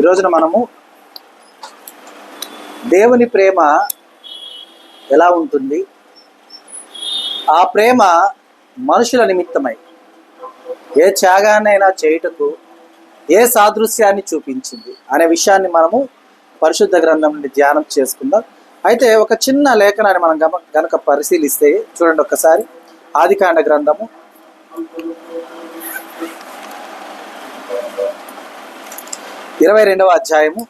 రోజున మనము దేవుని ప్రేమ ఎలా ఉంటుంది, ఆ ప్రేమ మనుషుల నిమిత్తమై ఏ త్యాగాన్నైనా చేయుటకు ఏ సాదృశ్యాన్ని చూపించింది అనే విషయాన్ని మనము పరిశుద్ధ గ్రంథం నుండి ధ్యానం చేసుకుందాం. అయితే ఒక చిన్న లేఖనాన్ని మనం గనక పరిశీలిస్తే చూడండి ఒక్కసారి. ఆదికాండ గ్రంథము 22వ అధ్యాయము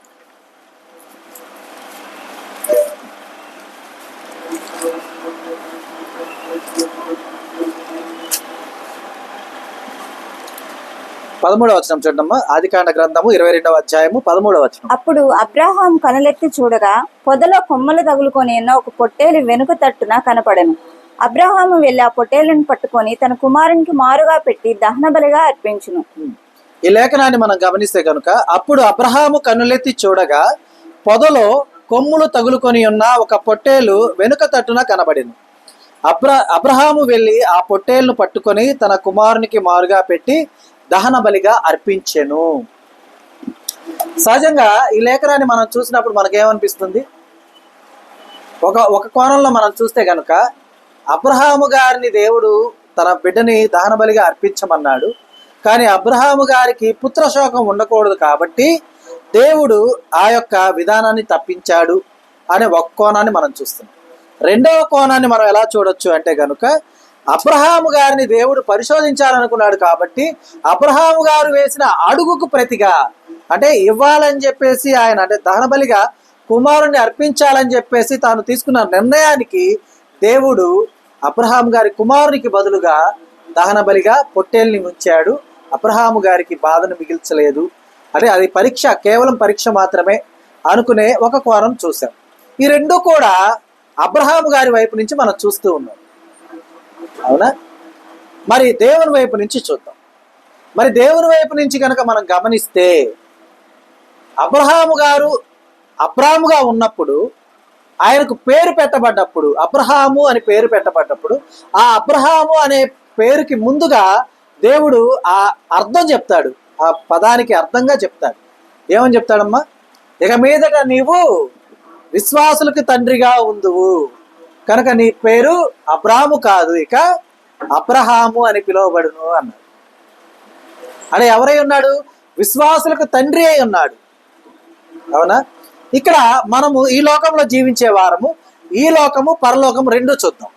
13వ వచనం చూడమ్మా. ఆదికాండ గ్రంథము 22వ అధ్యాయము 13వ వచనం. అప్పుడు అబ్రహాం కనులెత్తి చూడగా పొదలో కొమ్మలు తగులుకొని ఉన్న ఒక పొట్టేలు వెనుక తట్టున కనపడెను. అబ్రహాము వెళ్ళి ఆ పొట్టేలును పట్టుకొని తన కుమారునికి మారుగా పెట్టి దహన బలిగా అర్పించును. ఈ లేఖనాన్ని మనం గమనిస్తే కనుక, అప్పుడు అబ్రహాము కన్నులెత్తి చూడగా పొదలో కొమ్ములు తగులుకొని ఉన్న ఒక పొట్టేలు వెనుక తట్టున కనబడెను. అబ్రహాము వెళ్ళి ఆ పొట్టేలును పట్టుకొని తన కుమారునికి మారుగా పెట్టి దహన బలిగా అర్పించెను. సహజంగా ఈ లేఖనాన్ని మనం చూసినప్పుడు మనకేమనిపిస్తుంది? ఒక కోణంలో మనం చూస్తే కనుక అబ్రహాము గారిని దేవుడు తన బిడ్డని దహన బలిగా అర్పించమన్నాడు. కానీ అబ్రహాము గారికి పుత్రశోకం ఉండకూడదు కాబట్టి దేవుడు ఆ యొక్క విధానాన్ని తప్పించాడు అనే ఒక కోణాన్ని మనం చూస్తున్నాం. రెండవ కోణాన్ని మనం ఎలా చూడొచ్చు అంటే కనుక, అబ్రహాము గారిని దేవుడు పరిశోధించాలనుకున్నాడు కాబట్టి అబ్రహాము గారు వేసిన అడుగుకు ప్రతిగా, అంటే ఇవ్వాలని చెప్పేసి ఆయన, అంటే దహన బలిగా కుమారుణ్ణి అర్పించాలని చెప్పేసి తాను తీసుకున్న నిర్ణయానికి దేవుడు అబ్రహాము గారి కుమారునికి బదులుగా దహన బలిగా పొట్టేల్ని ఉంచాడు. అబ్రహాము గారికి బాధను మిగిల్చలేదు. అంటే అది పరీక్ష, కేవలం పరీక్ష మాత్రమే అనుకునే ఒక కోణం చూసాం. ఈ రెండు కూడా అబ్రహాము గారి వైపు నుంచి మనం చూస్తూ ఉన్నాం, అవునా? మరి దేవుని వైపు నుంచి చూద్దాం. మరి దేవుని వైపు నుంచి కనుక మనం గమనిస్తే, అబ్రహాము గారు అబ్రాముగా ఉన్నప్పుడు, ఆయనకు పేరు పెట్టబడ్డప్పుడు, అబ్రహాము అని పేరు పెట్టబడ్డప్పుడు, ఆ అబ్రహాము అనే పేరుకి ముందుగా దేవుడు ఆ అర్థం చెప్తాడు. ఆ పదానికి అర్థంగా చెప్తాడు. ఏమని చెప్తాడమ్మా? ఇక మీదట నీవు విశ్వాసులకు తండ్రిగా ఉందువు కనుక నీ పేరు అబ్రాము కాదు, ఇక అబ్రహాము అని పిలువబడును అన్నాడు. అంటే ఎవరై ఉన్నాడు? విశ్వాసులకు తండ్రి అయి ఉన్నాడు, అవునా? ఇక్కడ మనము ఈ లోకంలో జీవించే వారము, ఈ లోకము పరలోకము రెండు చూద్దాం.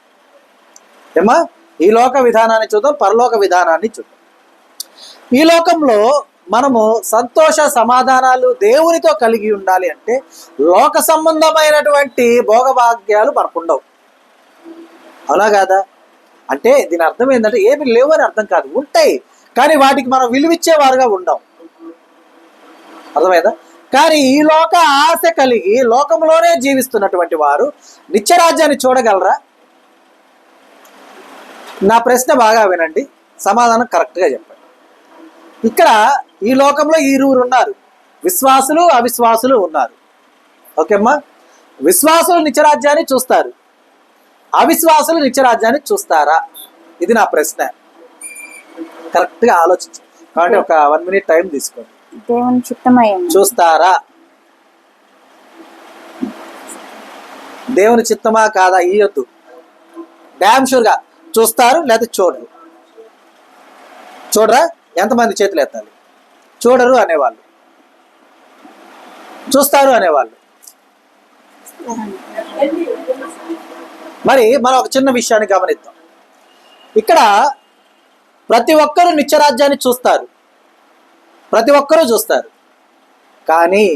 ఏమా? ఈ లోక విధానాన్ని చూద్దాం, పరలోక విధానాన్ని చూద్దాం. ఈ లోకంలో మనము సంతోష సమాధానాలు దేవునితో కలిగి ఉండాలి అంటే లోక సంబంధమైనటువంటి భోగభాగ్యాలు మనకుండవు, అవునా కాదా? అంటే దీని అర్థం ఏంటంటే ఏమి లేవు అని అర్థం కాదు, ఉంటాయి కానీ వాటికి మనం విలువిచ్చేవారుగా ఉండం, అర్థమైందా? కానీ ఈ లోక ఆశ కలిగి లోకంలోనే జీవిస్తున్నటువంటి వారు నిత్యరాజ్యాన్ని చూడగలరా? నా ప్రశ్న బాగా వినండి, సమాధానం కరెక్ట్గా చెప్పండి. ఇక్కడ ఈ లోకంలో ఇరువురు ఉన్నారు, విశ్వాసులు అవిశ్వాసులు ఉన్నారు. ఓకేమ్మా? విశ్వాసులు నిత్యరాజ్యాన్ని చూస్తారు, అవిశ్వాసులు నిత్యరాజ్యాన్ని చూస్తారా? ఇది నా ప్రశ్న. కరెక్ట్గా ఆలోచించు. కాబట్టి ఒక 1 minute టైం తీసుకోండి. దేవుని చిత్తమై చూస్తారా? దేవుని చిత్తమా కాదా ఇయ్యొద్దు, డ్యామ్ షూర్గా చూస్తారు లేదా చూడరు. చూడరా? ఎంతమంది చేతులు ఎత్తాలి? చూడరు అనేవాళ్ళు, చూస్తారు అనేవాళ్ళు. మరి మనం ఒక చిన్న విషయాన్ని గమనిద్దాం. ఇక్కడ ప్రతి ఒక్కరూ నిత్యరాజ్యాన్ని చూస్తారు, ప్రతి ఒక్కరూ చూస్తారు, కానీ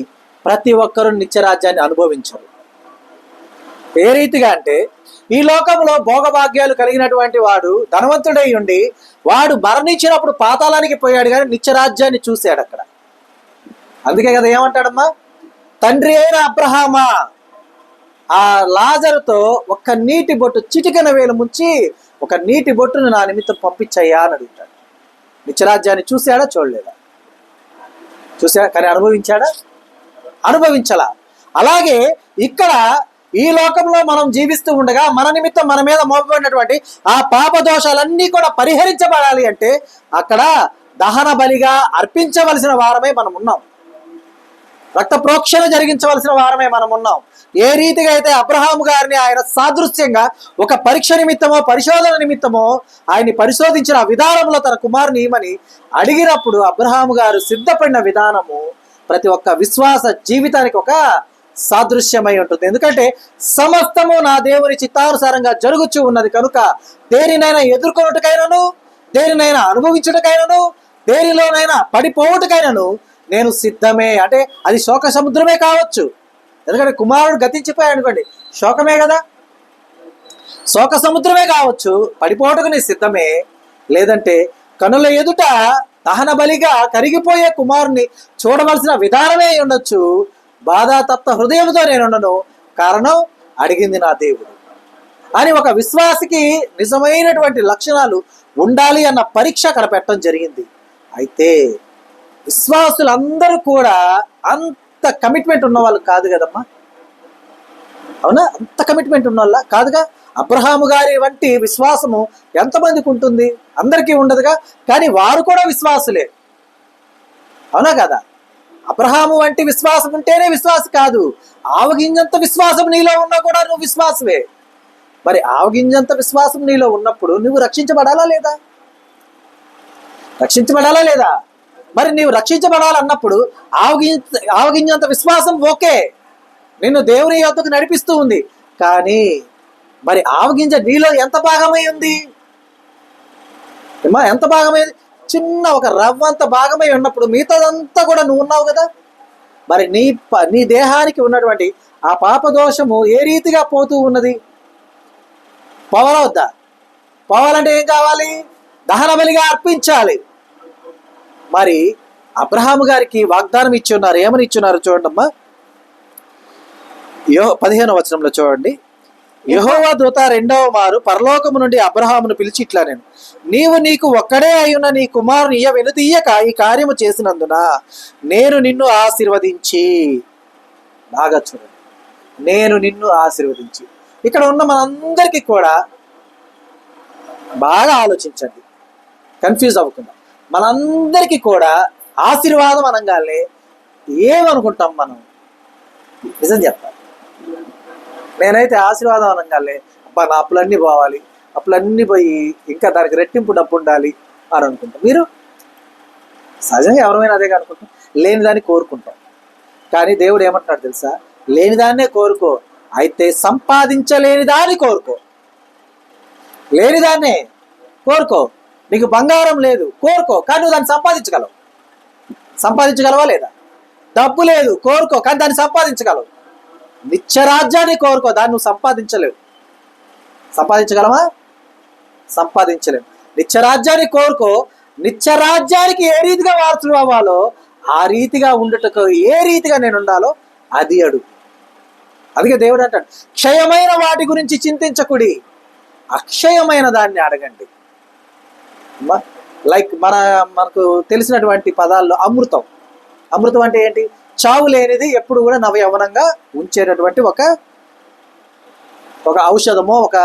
ప్రతి ఒక్కరూ నిత్యరాజ్యాన్ని అనుభవించరు. ఏ రీతిగా అంటే, ఈ లోకంలో భోగభాగ్యాలు కలిగినటువంటి వాడు ధనవంతుడై ఉండి వాడు మరణించినప్పుడు పాతాళానికి పోయాడు కానీ నిత్యరాజ్యాన్ని చూశాడు అక్కడ. అందుకే కదా ఏమంటాడమ్మా? తండ్రి అయిన అబ్రహామా, ఆ లాజరుతో ఒక్క నీటి బొట్టు, చిటికెన వేలు ముంచి ఒక నీటి బొట్టును నా నిమిత్తం పంపించయ్యా అని అడుగుతాడు. నిత్యరాజ్యాన్ని చూశాడా? చూడలేదా? చూసా, కానీ అనుభవించాడా? అనుభవించలా. అలాగే ఇక్కడ ఈ లోకంలో మనం జీవిస్తూ ఉండగా మన నిమిత్తం మన మీద మోపబడినటువంటి ఆ పాప దోషాలన్నీ కూడా పరిహరించబడాలి అంటే అక్కడ దహన బలిగా అర్పించవలసిన వారమే మనం ఉన్నాం. రక్త ప్రోక్షణ జరిగించవలసిన వారమే మనం ఉన్నాం. ఏ రీతిగా అయితే అబ్రహాము గారిని ఆయన సాదృశ్యంగా ఒక పరీక్ష నిమిత్తమో పరిశోధన నిమిత్తమో ఆయన్ని పరిశోధించిన విధానంలో తన కుమారుని ఇవ్వమని అడిగినప్పుడు అబ్రహాము గారు సిద్ధపడిన విధానము ప్రతి ఒక్క విశ్వాస జీవితానికి ఒక సాదృశ్యమై ఉంటుంది. ఎందుకంటే సమస్తము నా దేవుని చిత్తానుసారంగా జరుగుచూ ఉన్నది కనుక దేనినైనా ఎదుర్కొనుటకైనను, దేనినైనా అనుభవించుటకైనను, దేనిలోనైనా పడిపోవుటకైనను నేను సిద్ధమే. అంటే అది శోక సముద్రమే కావచ్చు. ఎందుకంటే కుమారుడు గతించిపోయాడు అనుకోండి, శోకమే కదా. శోక సముద్రమే కావచ్చు, పడిపోవటకు నేను సిద్ధమే. లేదంటే కనుల ఎదుట దహన బలిగా కరిగిపోయే కుమారుని చూడవలసిన విధానమే ఉండొచ్చు. బాధాతప్త హృదయంతో నేను ఉండను, కారణం అడిగింది నా దేవుడు అని ఒక విశ్వాసికి నిజమైనటువంటి లక్షణాలు ఉండాలి అన్న పరీక్ష అక్కడ పెట్టడం జరిగింది. అయితే విశ్వాసులందరూ కూడా అంత కమిట్మెంట్ ఉన్న వాళ్ళు కాదు కదమ్మా, అవునా? అంత కమిట్మెంట్ ఉన్న వాళ్ళ కాదుగా. అబ్రహాము గారి వంటి విశ్వాసము ఎంతమందికి ఉంటుంది? అందరికీ ఉండదుగా. కానీ వారు కూడా విశ్వాసులే, అవునా కదా? అబ్రహాము వంటి విశ్వాసం ఉంటేనే విశ్వాసి కాదు, ఆవగింజంత విశ్వాసం నీలో ఉన్నా కూడా నువ్వు విశ్వాసమే. మరి ఆవగింజంత విశ్వాసం నీలో ఉన్నప్పుడు నువ్వు రక్షించబడాలా లేదా? రక్షించబడాలా లేదా? మరి నీవు రక్షించబడాలన్నప్పుడు ఆవగింజంత విశ్వాసం ఓకే, నిన్ను దేవుని యొద్దకు నడిపిస్తూ ఉంది. కానీ మరి ఆవగింజ నీలో ఎంత భాగమై ఉంది? ఎంత భాగమై? చిన్న ఒక రవ్వంత భాగమై ఉన్నప్పుడు మిగతాదంతా కూడా నువ్వు ఉన్నావు కదా. మరి నీ దేహానికి ఉన్నటువంటి ఆ పాపదోషము ఏ రీతిగా పోతూ ఉన్నది? పోవాలవద్దా? పోవాలంటే ఏం కావాలి? దహన బలిగా అర్పించాలి. మరి అబ్రహాము గారికి వాగ్దానం ఇచ్చి ఉన్నారు. ఏమని ఇచ్చున్నారు చూడండి అమ్మా, 15వ వచనంలో చూడండి. యెహోవా దూత రెండవ మారు పరలోకము నుండి అబ్రహామును పిలిచి ఇట్లా నేను, నీవు నీకు ఒక్కడే అయ్యున్న నీ కుమారుని వెనుతీయక ఈ కార్యము చేసినందున నేను నిన్ను ఆశీర్వదించి, బాగా చూడండి, నేను నిన్ను ఆశీర్వదించి. ఇక్కడ ఉన్న మనందరికీ కూడా బాగా ఆలోచించండి, కన్ఫ్యూజ్ అవ్వకుండా. మనందరికీ కూడా ఆశీర్వాదం అనగానే ఏమనుకుంటాం మనం? నిజం చెప్తాం. నేనైతే ఆశీర్వాదం అనగానే అబ్బా నా అప్పులన్నీ పోవాలి, అప్పులన్నీ పోయి ఇంకా దానికి రెట్టింపు డబ్బు ఉండాలి అని అనుకుంటాం. మీరు సహజంగా ఎవరైనా అదే అనుకుంటాం, లేని దాన్ని కోరుకుంటాం. కానీ దేవుడు ఏమంటున్నాడు తెలుసా? లేని దాన్నే కోరుకో, అయితే సంపాదించలేని దాన్ని కోరుకో. లేని దాన్నే కోరుకో. నీకు బంగారం లేదు, కోరుకో, కానీ నువ్వు దాన్ని సంపాదించగలవు. సంపాదించగలవా లేదా? డబ్బు లేదు, కోరుకో, కానీ దాన్ని సంపాదించగలవు. నిత్యరాజ్యాన్ని కోరుకో, దాన్ని నువ్వు సంపాదించలేవు. సంపాదించగలవా? సంపాదించలేవు. నిత్యరాజ్యాన్ని కోరుకో, నిత్యరాజ్యానికి ఏ రీతిగా వారసులు అవ్వాలో ఆ రీతిగా ఉండుటకు ఏ రీతిగా నేను ఉండాలో అది అడుగు. అందుకే దేవుడు అంటాడు, క్షయమైన వాటి గురించి చింతించకుడి, అక్షయమైన దాన్ని అడగండి. లైక్ మనకు తెలిసినటువంటి పదాల్లో అమృతం. అమృతం అంటే ఏంటి? చావు లేనిది, ఎప్పుడు కూడా నవయవనంగా ఉంచేటటువంటి ఒక ఔషధమో ఒక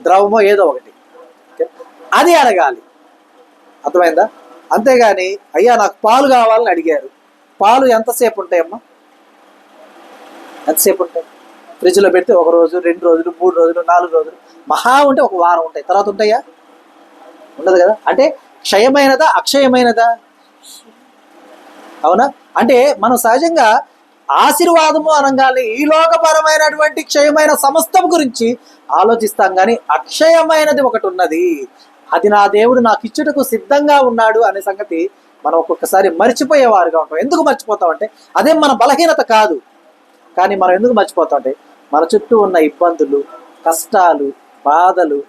ద్రవమో ఏదో ఒకటి, అది అడగాలి. అర్థమైందా? అంతేగాని అయ్యా నాకు పాలు కావాలని అడిగారు, పాలు ఎంతసేపు ఉంటాయమ్మా? ఎంతసేపు ఉంటాయి? ఫ్రిడ్జ్లో పెడితే 1 రోజు, 2 రోజులు, 3 రోజులు, 4 రోజులు, మహా ఉంటే 1 వారం ఉంటాయి. తర్వాత ఉంటాయా? ఉండదు కదా. అంటే క్షయమైనదా అక్షయమైనదా? అవునా? అంటే మనం సహజంగా ఆశీర్వాదము అనగానే ఈ లోకపరమైనటువంటి క్షయమైన సమస్తం గురించి ఆలోచిస్తాం, కానీ అక్షయమైనది ఒకటి ఉన్నది, అది నా దేవుడు నాకు ఇచ్చుటకు సిద్ధంగా ఉన్నాడు అనే సంగతి మనం ఒక్కొక్కసారి మర్చిపోయేవారుగా ఉంటాం. ఎందుకు మర్చిపోతాం అంటే అదేం మన బలహీనత కాదు, కానీ మనం ఎందుకు మర్చిపోతాం అంటే మన చుట్టూ ఉన్న ఇబ్బందులు, కష్టాలు, బాధలు,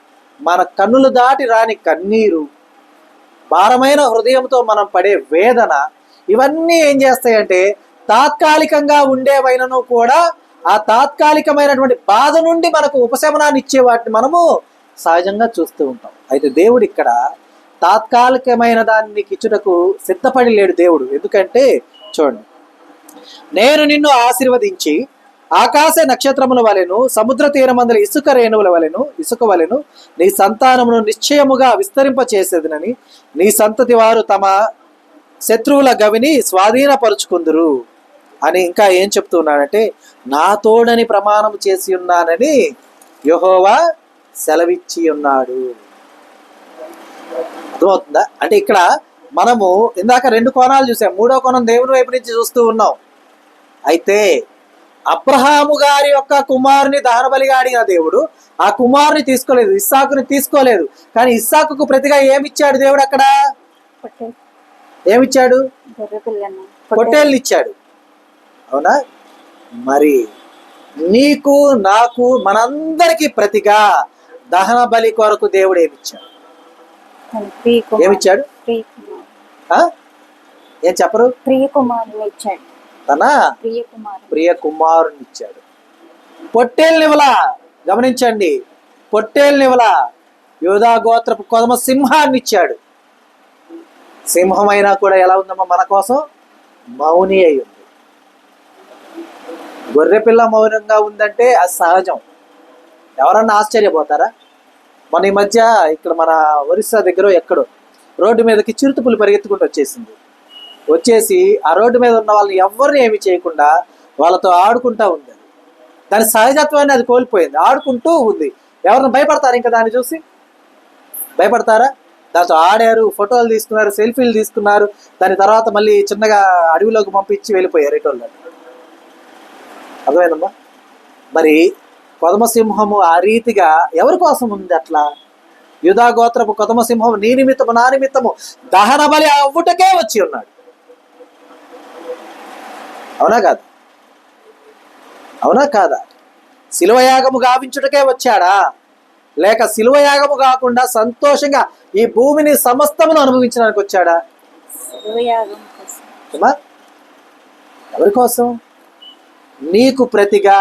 మన కన్నులు దాటి రాని కన్నీరు, భారమైన హృదయంతో మనం పడే వేదన, ఇవన్నీ ఏం చేస్తాయంటే తాత్కాలికంగా ఉండేవైనను కూడా ఆ తాత్కాలికమైనటువంటి బాధ నుండి మనకు ఉపశమనాన్ని ఇచ్చే వాటిని మనము సహజంగా చూస్తూ ఉంటాం. అయితే దేవుడు ఇక్కడ తాత్కాలికమైన దాన్ని ఇచ్చుటకు సిద్ధపడి లేడు దేవుడు. ఎందుకంటే చూడండి, నేను నిన్ను ఆశీర్వదించి ఆకాశ నక్షత్రముల వలెను సముద్ర తీరమందల ఇసుక రేణువుల వలెను ఇసుక వలెను నీ సంతానమును నిశ్చయముగా విస్తరింపచేసేదనని నీ సంతతి వారు తమ శత్రువుల గవిని స్వాధీనపరుచుకుందురు అని ఇంకా ఏం చెప్తున్నాడంటే, నా తోడని ప్రమాణం చేసి ఉన్నానని యెహోవా సెలవిచ్చి ఉన్నాడు. అర్థమవుతుందా? అంటే ఇక్కడ మనము ఇందాక 2 కోణాలు చూసాం, 3వ కోణం దేవుని వైపు నుంచి చూస్తూ ఉన్నాం. అయితే అబ్రహాము గారి యొక్క కుమారుని దహనబలిగా అడిగిన దేవుడు ఆ కుమారుని తీసుకోలేదు, ఇస్సాకుని తీసుకోలేదు. కానీ ఇస్సాకుకు ప్రతిగా ఏమిచ్చాడు దేవుడు? అక్కడ పొట్టేలు, ఏమిచ్చాడు? గొర్రె పిల్లను, పొట్టేళ్ళు ఇచ్చాడు. అవునా? మరి నీకు నాకు మనందరికి ప్రతిగా దహన బలి కొరకు దేవుడు ఏమిచ్చాడు? తన ప్రియ కుమారుని, ఏమిచ్చాడు? ప్రియ కుమారుని, ఆ? ఏం చెప్పరు? ప్రియ కుమారుని ఇచ్చాడు. తన ప్రియ కుమారుని, ప్రియ కుమారుని ఇచ్చాడు. పొట్టేళ్ళనివలా, గమనించండి, పొట్టేళ్ళనివలా, యోధా గోత్రపు కొదమ సింహాన్ని ఇచ్చాడు. సింహమైనా కూడా ఎలా ఉందమ్మా మన కోసం? మౌని అయి ఉంది. గొర్రెపిల్ల మౌనంగా ఉందంటే అది సహజం. ఎవరన్నా ఆశ్చర్యపోతారా? మన ఈ మధ్య ఇక్కడ మన ఒరిస్సా దగ్గర ఎక్కడో రోడ్డు మీదకి చిరుతపులి పరిగెత్తుకుంటూ వచ్చేసి ఆ రోడ్డు మీద ఉన్న వాళ్ళని ఎవరిని ఏమి చేయకుండా వాళ్ళతో ఆడుకుంటా ఉంది. దాని సహజత్వాన్ని అది కోల్పోయింది, ఆడుకుంటూ ఉంది. ఎవరిని భయపడతారు? ఇంకా దాన్ని చూసి భయపడతారా? దాంతో ఆడారు, ఫోటోలు తీసుకున్నారు, సెల్ఫీలు తీసుకున్నారు. దాని తర్వాత మళ్ళీ చిన్నగా అడవిలోకి పంపించి వెళ్ళిపోయారు ఎటోళ్ళు. అర్థమైందమ్మా? మరి కొదమసింహము ఆ రీతిగా ఎవరి కోసం ఉంది అట్లా? యూదా గోత్రపు కొదమసింహం నీ నిమిత్తము నా నిమిత్తము దహన బలి అవ్వుటకే వచ్చి ఉన్నాడు. అవునా కాదా? అవునా కాదా? శిలువయాగము గావించుటకే వచ్చాడా? లేక శిలువయాగము కాకుండా సంతోషంగా ఈ భూమిని సమస్తమును అనుభవించడానికి వచ్చాడా? శిలువయాగం కోసం. ఏమా? ఎవరి కోసం? నీకు ప్రతిగా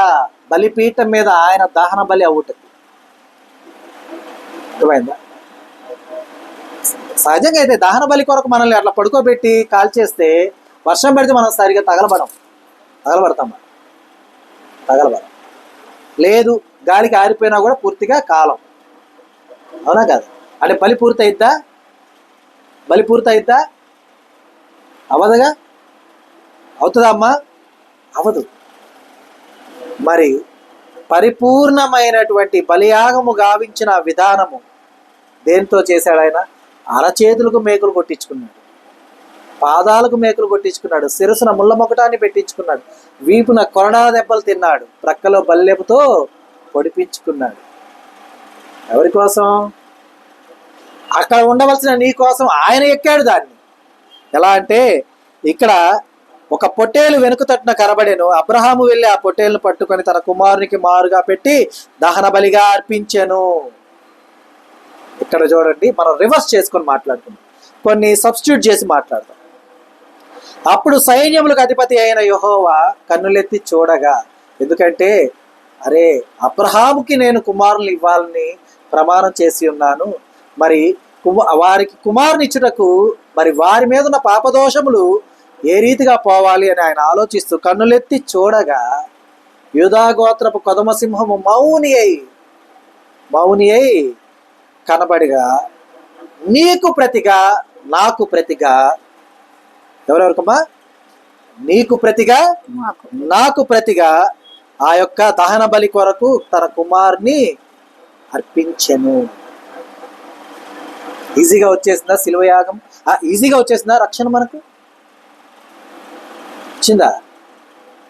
బలిపీఠం మీద ఆయన దహన బలి అవుటది. అర్థమైందా? సహజంగా అయితే దహన బలి కొరకు మనల్ని అట్లా పడుకోబెట్టి కాల్చేస్తే వర్షం పెడితే మనం సరిగా తగలబడతాం. లేదు, గాలికి ఆరిపోయినా కూడా పూర్తిగా కాలం. అవునా కాదు? అంటే బలి పూర్తయిద్దా? అవదుగా? అవుతుందా అమ్మా? అవదు. మరి పరిపూర్ణమైనటువంటి బలియాగము గావించిన విధానము దేంతో చేశాడు ఆయన? అరచేతులకు మేకులు కొట్టించుకున్నాడు, పాదాలకు మేకులు కొట్టించుకున్నాడు, శిరసున ముళ్ళ మొకటాన్ని పెట్టించుకున్నాడు, వీపున కొరడా దెబ్బలు తిన్నాడు, ప్రక్కలో బల్లెపుతో పొడిపించుకున్నాడు. ఎవరి కోసం? అక్కడ ఉండవలసిన నీ కోసం ఆయన ఎక్కాడు దాన్ని. ఎలా అంటే ఇక్కడ ఒక పొట్టేలు వెనుక తట్టున కనబడేను. అబ్రహాము వెళ్ళి ఆ పొట్టేలును పట్టుకొని తన కుమారునికి మారుగా పెట్టి దహన బలిగా అర్పించెను. ఇక్కడ చూడండి, మనం రివర్స్ చేసుకొని మాట్లాడుతున్నాం, కొన్ని సబ్స్టిట్యూట్ చేసి మాట్లాడతాం. అప్పుడు సైన్యములకు అధిపతి అయిన యెహోవా కన్నులెత్తి చూడగా, ఎందుకంటే అరే అబ్రహాముకి నేను కుమారులు ఇవ్వాలని ప్రమాణం చేసి ఉన్నాను, మరి వారికి కుమారునిచ్చుటకు మరి వారి మీద ఉన్న పాపదోషములు ఏ రీతిగా పోవాలి అని ఆయన ఆలోచిస్తూ కన్నులెత్తి చూడగా యూదా గోత్రపు కొదమసింహము మౌని అయి కనబడిగా నీకు ప్రతిగా నాకు ప్రతిగా, ఎవరెవరికమ్మా? నీకు ప్రతిగా నాకు ప్రతిగా ఆ యొక్క దహన బలి కొరకు తన కుమారుని అర్పించెను. ఈజీగా వచ్చేసిందా శిలువయాగం? ఈజీగా వచ్చేసిందా రక్షణ? మనకు వచ్చిందా?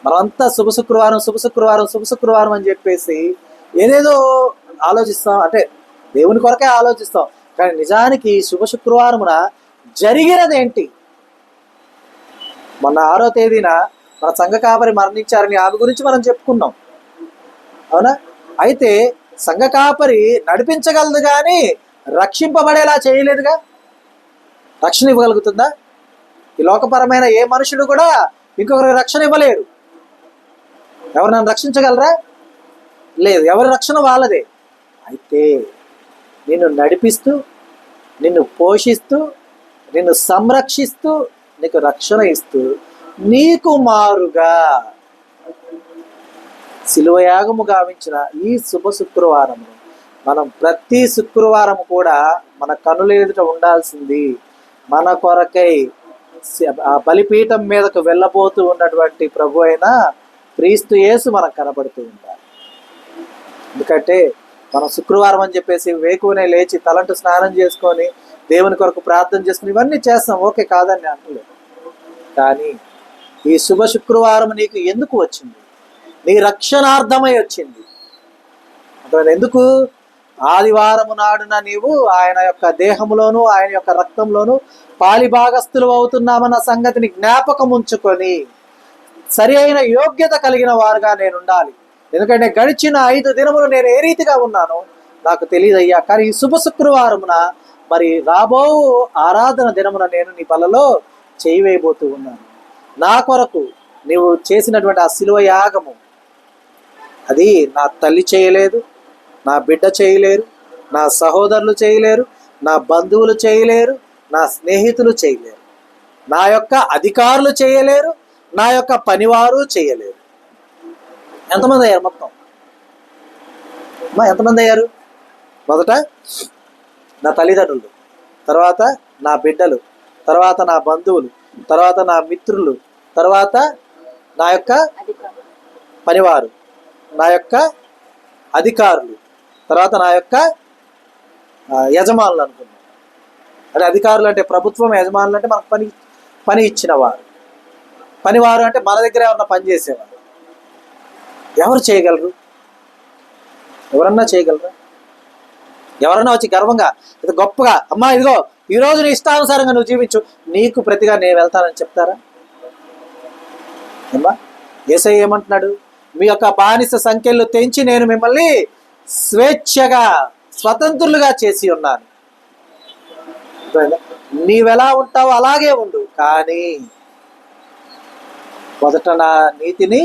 మనమంతా శుభ శుక్రవారం అని చెప్పేసి ఏదేదో ఆలోచిస్తాం, అంటే దేవుని కొరకే ఆలోచిస్తాం. కానీ నిజానికి శుభ శుక్రవారమున జరిగినదేంటి? మొన్న 6వ తేదీన మన సంఘ కాపరి మరణించారని ఆమె గురించి మనం చెప్పుకున్నాం. అవునా? అయితే సంఘ కాపరి నడిపించగలదు కానీ రక్షింపబడేలా చేయలేదుగా. రక్షణ ఇవ్వగలుగుతుందా? ఈ లోకపరమైన ఏ మనుషుడు కూడా ఇంకొకరికి రక్షణ ఇవ్వలేరు. ఎవరు నన్ను రక్షించగలరా? లేదు, ఎవరి రక్షణ వాళ్ళదే. అయితే నిన్ను నడిపిస్తూ, నిన్ను పోషిస్తూ, నిన్ను సంరక్షిస్తూ, నీకు రక్షణ ఇస్తూ, నీకు మారుగా శిలువయాగము గావించిన ఈ శుభ శుక్రవారము మనం ప్రతి శుక్రవారం కూడా మన కనుల ఎదుట ఉండాల్సింది మన కొరకై ఆ బలిపీఠం మీదకు వెళ్ళబోతూ ఉన్నటువంటి ప్రభు అయిన క్రీస్తు యేసు మనకు కనబడుతూ ఉంటారు. ఎందుకంటే మనం శుక్రవారం అని చెప్పేసి వేకువనే లేచి తలంటు స్నానం చేసుకొని దేవుని కొరకు ప్రార్థన చేసుకుని ఇవన్నీ చేస్తాం, ఓకే, కాదని అంటలేదు. కానీ ఈ శుభ శుక్రవారం నీకు ఎందుకు వచ్చింది? నీ రక్షణార్థమై వచ్చింది. ఎందుకు? ఆదివారము నాడున నీవు ఆయన యొక్క దేహంలోను ఆయన యొక్క రక్తంలోను పాలిభాగస్థులు అవుతున్నామన్న సంగతిని జ్ఞాపకం ఉంచుకొని సరి అయిన యోగ్యత కలిగిన వారుగా నేను ఉండాలి. ఎందుకంటే గడిచిన 5 దినములు నేను ఏ రీతిగా ఉన్నానో నాకు తెలియదయ్యా. కానీ ఈ శుభ శుక్రవారమున మరి రాబో ఆరాధన దినమున నేను నీ బలలో చేయి వేయబోతూ ఉన్నాను. నా కొరకు నీవు చేసినటువంటి ఆ శిలువ యాగము అది నా తల్లి చేయలేదు, నా బిడ్డ చేయలేరు, నా సహోదరులు చేయలేరు, నా బంధువులు చేయలేరు, నా స్నేహితులు చేయలేరు, నా యొక్క అధికారులు చేయలేరు, నా యొక్క పనివారు చేయలేరు. ఎంతమంది అయ్యారు మొత్తం? ఎంతమంది అయ్యారు? మొదట నా తల్లిదండ్రులు, తర్వాత నా బిడ్డలు, తర్వాత నా బంధువులు, తర్వాత నా మిత్రులు, తర్వాత నా యొక్క పనివారు, నా యొక్క అధికారులు, తర్వాత నా యొక్క యజమానులు అనుకున్నాను. అంటే అధికారులు అంటే ప్రభుత్వం, యజమానులు అంటే మనకు పని ఇచ్చిన వారు, పనివారు అంటే మన దగ్గర ఏమన్నా పని చేసేవారు. ఎవరు చేయగలరు? ఎవరన్నా చేయగలరా? ఎవరన్నా వచ్చి గర్వంగా ఇది గొప్పగా అమ్మా ఇదిగో ఈరోజు నీ ఇష్టానుసారంగా నువ్వు జీవించు, నీకు ప్రతిగా నేను వెళ్తానని చెప్తారా? అమ్మా యేసయ్య ఏమంటున్నాడు? మీ యొక్క బానిస సంఖ్యలు తెంచి నేను మిమ్మల్ని స్వేచ్ఛగా స్వతంత్రులుగా చేసి ఉన్నాను. నీవెలా ఉంటావో అలాగే ఉండు, కానీ మొదట నా నీతిని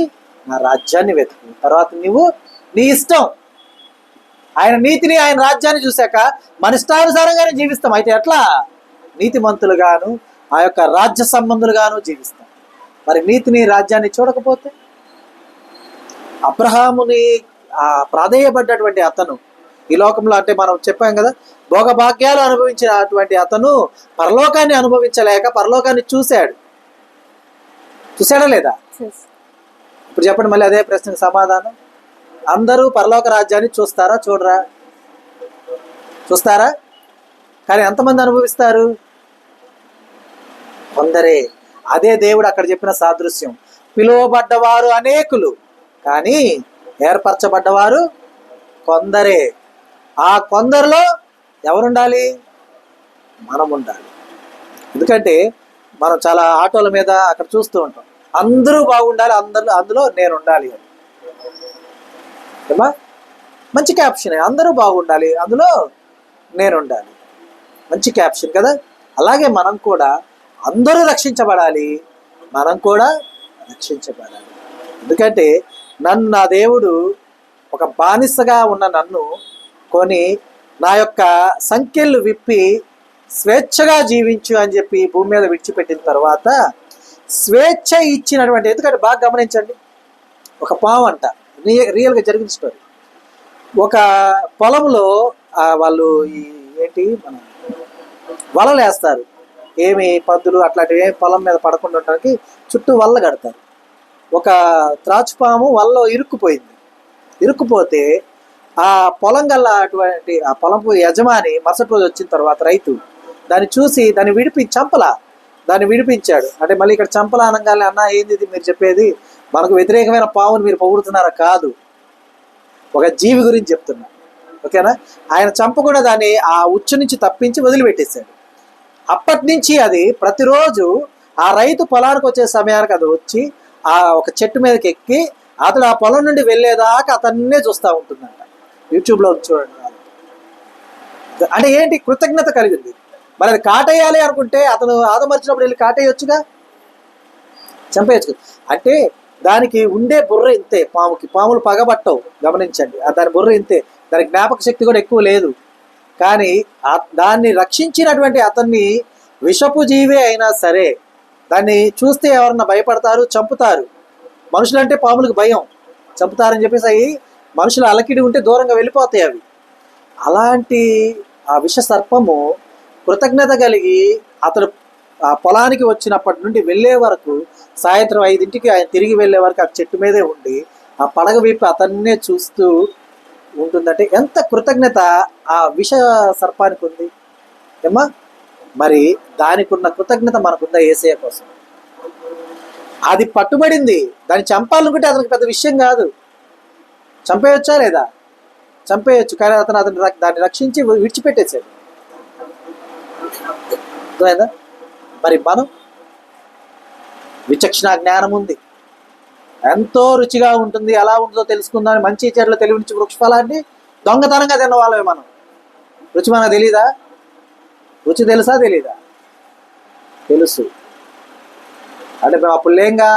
నా రాజ్యాన్ని వెతుకు, తర్వాత నువ్వు నీ ఇష్టం. ఆయన నీతిని ఆయన రాజ్యాన్ని చూశాక మన ఇష్టానుసారంగానే జీవిస్తాం. అయితే ఎట్లా? నీతిమంతులుగాను ఆ యొక్క రాజ్య సంబంధులుగాను జీవిస్తాం. మరి నీతిని రాజ్యాన్ని చూడకపోతే అబ్రహాముని ప్రాధేయపడ్డటువంటి అతను ఈ లోకంలో అంటే మనం చెప్పాం కదా, భోగభాగ్యాలు అనుభవించినటువంటి అతను పరలోకాన్ని అనుభవించలేక పరలోకాన్ని చూశాడా లేదా? ఇప్పుడు చెప్పండి మళ్ళీ అదే ప్రశ్నకు సమాధానం. అందరూ పరలోక రాజ్యాన్ని చూస్తారా? చూడరా? చూస్తారా? కానీ ఎంతమంది అనుభవిస్తారు? కొందరే. అదే దేవుడు అక్కడ చెప్పిన సాదృశ్యం. పిలువబడ్డవారు అనేకులు, కానీ ఏర్పరచబడ్డవారు కొందరే. ఆ కొందరిలో ఎవరుండాలి? మనం ఉండాలి. ఎందుకంటే మనం చాలా ఆటోల మీద అక్కడ చూస్తూ ఉంటాం, అందరూ బాగుండాలి, అందులో నేను ఉండాలి అని. ఏమా మంచి క్యాప్షన్, అందరూ బాగుండాలి, అందులో నేను ఉండాలి. మంచి క్యాప్షన్ కదా. అలాగే మనం కూడా అందరూ రక్షించబడాలి, మనం కూడా రక్షించబడాలి. ఎందుకంటే నా దేవుడు ఒక బానిసగా ఉన్న నన్ను కొని నా యొక్క సంఖ్యలు విప్పి స్వేచ్ఛగా జీవించు అని చెప్పి భూమి మీద విడిచిపెట్టిన తర్వాత స్వేచ్ఛ ఇచ్చినటువంటి, ఎందుకంటే బాగా గమనించండి, ఒక పాము అంట, రియల్గా జరిగిన స్టోరీ. ఒక పొలంలో వాళ్ళు మన వలలు వేస్తారు, ఏమి పందులు అట్లాంటివి ఏమి పొలం మీద పడకుండా ఉండడానికి చుట్టూ వల్ల కడతారు. ఒక త్రాచుపాము వలలో ఇరుక్కుపోతే ఆ పొలం గల్ల అటువంటి ఆ పొలంపు యజమాని మరుసటి రోజు వచ్చిన తర్వాత రైతు దాన్ని చూసి దాన్ని దాన్ని విడిపించాడు. అంటే మళ్ళీ ఇక్కడ చంపలా అనగానే, అన్న ఏంది ఇది మీరు చెప్పేది, మనకు వ్యతిరేకమైన పావును మీరు పొగుడుతున్నారా? కాదు, ఒక జీవి గురించి చెప్తున్నా, ఓకేనా? ఆయన చంపకుండా దాన్ని ఆ ఉచ్చు నుంచి తప్పించి వదిలిపెట్టేశాడు. అప్పటి నుంచి అది ప్రతిరోజు ఆ రైతు పొలానికి వచ్చే సమయానికి అది వచ్చి ఆ ఒక చెట్టు మీదకి ఎక్కి అతడు ఆ పొలం నుండి వెళ్ళేదాకా అతన్నే చూస్తూ ఉంటుందంట. యూట్యూబ్లో చూడండి. అంటే ఏంటి? కృతజ్ఞత కలిగింది. మరి అది కాటేయాలి అనుకుంటే అతను ఆదమర్చినప్పుడు వెళ్ళి కాటేయొచ్చుగా, చంపేయచ్చు. అంటే దానికి ఉండే బుర్ర ఇంతే. పాములు పగబట్టవు, గమనించండి. దాని బుర్ర ఇంతే, దాని జ్ఞాపక శక్తి కూడా ఎక్కువ లేదు. కానీ దాన్ని రక్షించినటువంటి అతన్ని విషపు జీవే అయినా సరే దాన్ని చూస్తే ఎవరన్నా భయపడతారు, చంపుతారు. మనుషులంటే పాములకు భయం, చంపుతారని చెప్పేసి అవి మనుషులు అలకిడి ఉంటే దూరంగా వెళ్ళిపోతాయి అవి. అలాంటి ఆ విష సర్పము కృతజ్ఞత కలిగి అతడు ఆ పొలానికి వచ్చినప్పటి నుండి వెళ్ళే వరకు, సాయంత్రం 5ంటికి ఆయన తిరిగి వెళ్ళే వరకు ఆ చెట్టు మీదే ఉండి ఆ పడగ విప్పి అతన్నే చూస్తూ ఉంటుందంటే ఎంత కృతజ్ఞత ఆ విష సర్పానికి ఉంది ఏమ్మా. మరి దానికి ఉన్న కృతజ్ఞత మనకుందా యేసయ్య కోసం? అది పట్టుబడింది, దాన్ని చంపాలనుకుంటే అతనికి పెద్ద విషయం కాదు. చంపేయొచ్చా లేదా? చంపేయచ్చు, కానీ అతను దాన్ని రక్షించి విడిచిపెట్టేశాడు. అర్థమైందా? మరి మనం విచక్షణ జ్ఞానం ఉంది, ఎంతో రుచిగా ఉంటుంది, ఎలా ఉంటుందో తెలుసుకుందామని మంచి చెడుల తెలివి నుంచి వృక్షఫలాన్ని దొంగతనంగా తిన్న వాళ్ళమే మనం. రుచి మనకు తెలీదా? రుచి తెలుసా తెలీదా? తెలుసు. అంటే మేము అప్పుడు లేంగా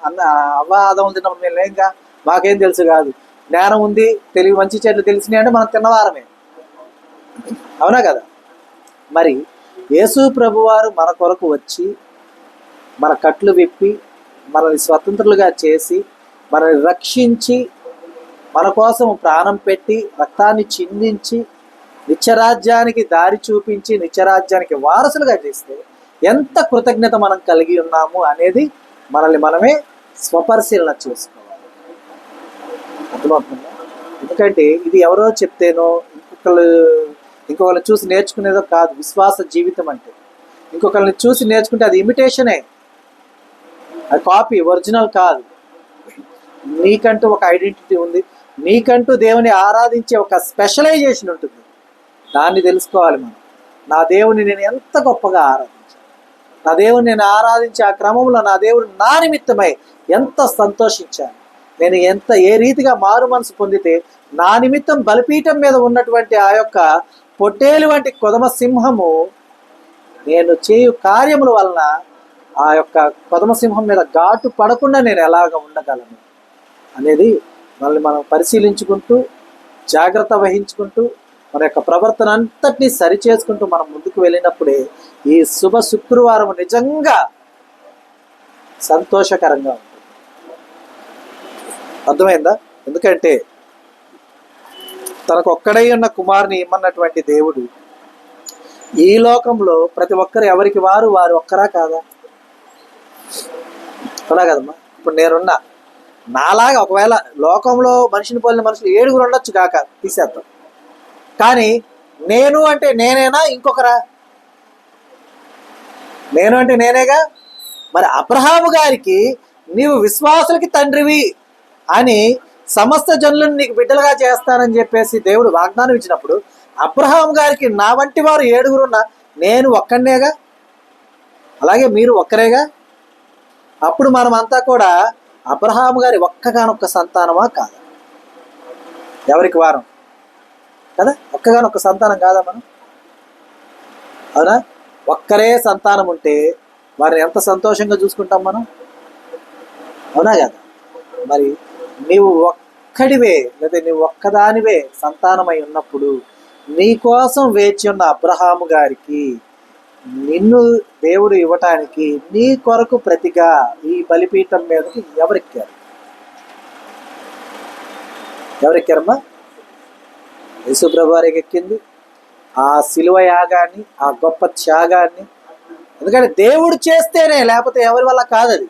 అన్న అవ్వ ఆదములు తిన్నప్పుడు మేము లేంగా, మాకేం తెలుసు కాదు. జ్ఞానం ఉంది, తెలివి, మంచి చెడులు తెలిసినాయి అంటే మనం తిన్నవారమే, అవునా కదా? మరి యేసు ప్రభువారు మన కొరకు వచ్చి మన కట్లు విప్పి మనల్ని స్వతంత్రులుగా చేసి మనల్ని రక్షించి మన కోసం ప్రాణం పెట్టి రక్తాన్ని చిందించి నిత్యరాజ్యానికి దారి చూపించి నిత్యరాజ్యానికి వారసులుగా చేస్తే ఎంత కృతజ్ఞత మనం కలిగి ఉన్నాము అనేది మనల్ని మనమే స్వపరిశీలన చేసుకోవాలి. అర్థమవుతుందా? ఎందుకంటే ఇది ఎవరో చెప్తేనో ఇంకొకరిని చూసి నేర్చుకునేదో కాదు విశ్వాస జీవితం అంటే. ఇంకొకరిని చూసి నేర్చుకుంటే అది ఇమిటేషనే, అది కాపీ, ఒరిజినల్ కాదు. నీకంటూ ఒక ఐడెంటిటీ ఉంది, నీకంటూ దేవుని ఆరాధించే ఒక స్పెషలైజేషన్ ఉంటుంది. దాన్ని తెలుసుకోవాలి మనం. నా దేవుని నేను ఎంత గొప్పగా ఆరాధించాను, నా దేవుని నేను ఆరాధించే ఆ క్రమంలో నా దేవుడు నా నిమిత్తమై ఎంత సంతోషించాను, నేను ఏ రీతిగా మారు మనసు పొందితే నా నిమిత్తం బలిపీఠం మీద ఉన్నటువంటి ఆ యొక్క పొట్టేలు వంటి కొదమ సింహము నేను చేయు కార్యముల వలన ఆ యొక్క కొదమ సింహం మీద ఘాటు పడకుండా నేను ఎలాగ ఉండగలను అనేది మనల్ని మనం పరిశీలించుకుంటూ జాగ్రత్త వహించుకుంటూ మన యొక్క ప్రవర్తన అంతటినీ సరిచేసుకుంటూ మనం ముందుకు వెళ్ళినప్పుడే ఈ శుభ శుక్రవారం నిజంగా సంతోషకరంగా ఉంటుంది. అర్థమైందా? ఎందుకంటే తనకు ఒక్కడై ఉన్న కుమారుని ఇమ్మన్నటువంటి దేవుడు ఈ లోకంలో ప్రతి ఒక్కరు ఎవరికి వారు ఒక్కరా కాదా? అవునా కదమ్మా? ఇప్పుడు నేనున్నా, నాలాగా ఒకవేళ లోకంలో మనిషిని పోలిన మనుషులు 7 ఉండొచ్చు కాక తీసేద్దాం, కానీ నేను అంటే నేనేనా ఇంకొకరా? నేను అంటే నేనేగా. మరి అబ్రహాము గారికి నీవు విశ్వాసులకి తండ్రివి అని సమస్త జనులను నీకు బిడ్డలుగా చేస్తానని చెప్పేసి దేవుడు వాగ్దానం ఇచ్చినప్పుడు అబ్రహాం గారికి నా వంటి వారు 7 ఉన్నా నేను ఒక్కనేగా, అలాగే మీరు ఒక్కరేగా. అప్పుడు మనమంతా కూడా అబ్రహాము గారి ఒక్కగానొక్క సంతానమా కాదా? ఎవరికి వారం కదా, ఒక్కగానొక్క సంతానం కాదా మనం? అవునా? ఒక్కరే సంతానం ఉంటే వారిని ఎంత సంతోషంగా చూసుకుంటాం మనం, అవునా కదా? మరి నీవు ఒక్కడివే లేదా నీవు ఒక్కదానివే సంతానమై ఉన్నప్పుడు నీ కోసం వేచి ఉన్న అబ్రహాము గారికి నిన్ను దేవుడు ఇవ్వటానికి నీ కొరకు ప్రతిగా ఈ బలిపీఠం మీదకి ఎవరెక్కారమ్మా? యేసు ప్రభు వారికి ఎక్కింది ఆ శిలువ యాగాన్ని, ఆ గొప్ప త్యాగాన్ని. ఎందుకంటే దేవుడు చేస్తేనే, లేకపోతే ఎవరి వల్ల కాదు అది.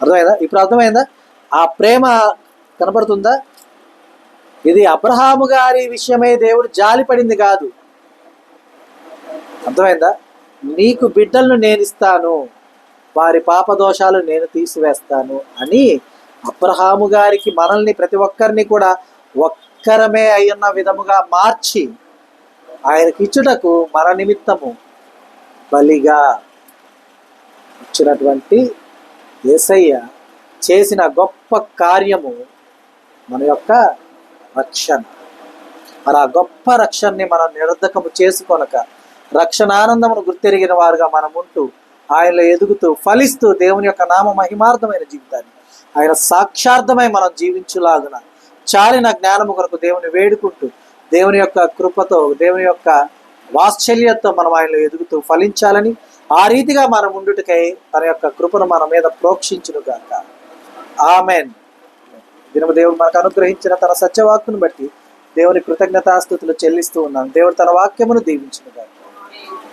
అర్థమైందా? ఇప్పుడు అర్థమైందా? ఆ ప్రేమ కనబడుతుందా? ఇది అబ్రహాము గారి విషయమే దేవుడు జాలిపడింది కాదు. అర్థమైందా? నీకు బిడ్డలను నేను ఇస్తాను, వారి పాపదోషాలు నేను తీసివేస్తాను అని అబ్రహాము గారికి మనల్ని ప్రతి ఒక్కరిని కూడా ఒక్కరమే అయ్యున్న విధముగా మార్చి ఆయనకి ఇచ్చుటకు మన నిమిత్తము బలిగా ఇచ్చినటువంటి యేసయ్య చేసిన గొప్ప కార్యము మన యొక్క రక్షణ. మరి ఆ గొప్ప రక్షణని మనం నిరర్ధకము చేసుకొనక రక్షణ ఆనందమును గుర్తెరిగిన వారుగా మనం ఉంటూ ఆయనలో ఎదుగుతూ ఫలిస్తూ దేవుని యొక్క నామ మహిమార్థమైన జీవితాన్ని ఆయన సాక్షార్థమై మనం జీవించులాగున చాలిన జ్ఞానము కొరకు దేవుని వేడుకుంటూ దేవుని యొక్క కృపతో దేవుని యొక్క వాత్సల్యంతో మనం ఆయనలో ఎదుగుతూ ఫలించాలని, ఆ రీతిగా మనం ఉండుటకై తన యొక్క కృపను మన మీద ప్రోక్షించును గాక. ఆమెన్. దినము దేవుడు మనకు అనుగ్రహించిన తన సత్యవాక్కును బట్టి దేవుని కృతజ్ఞతాస్తుతులు చెల్లిస్తూ ఉన్నాం. దేవుడు తన వాక్యమును దీవించును గాక.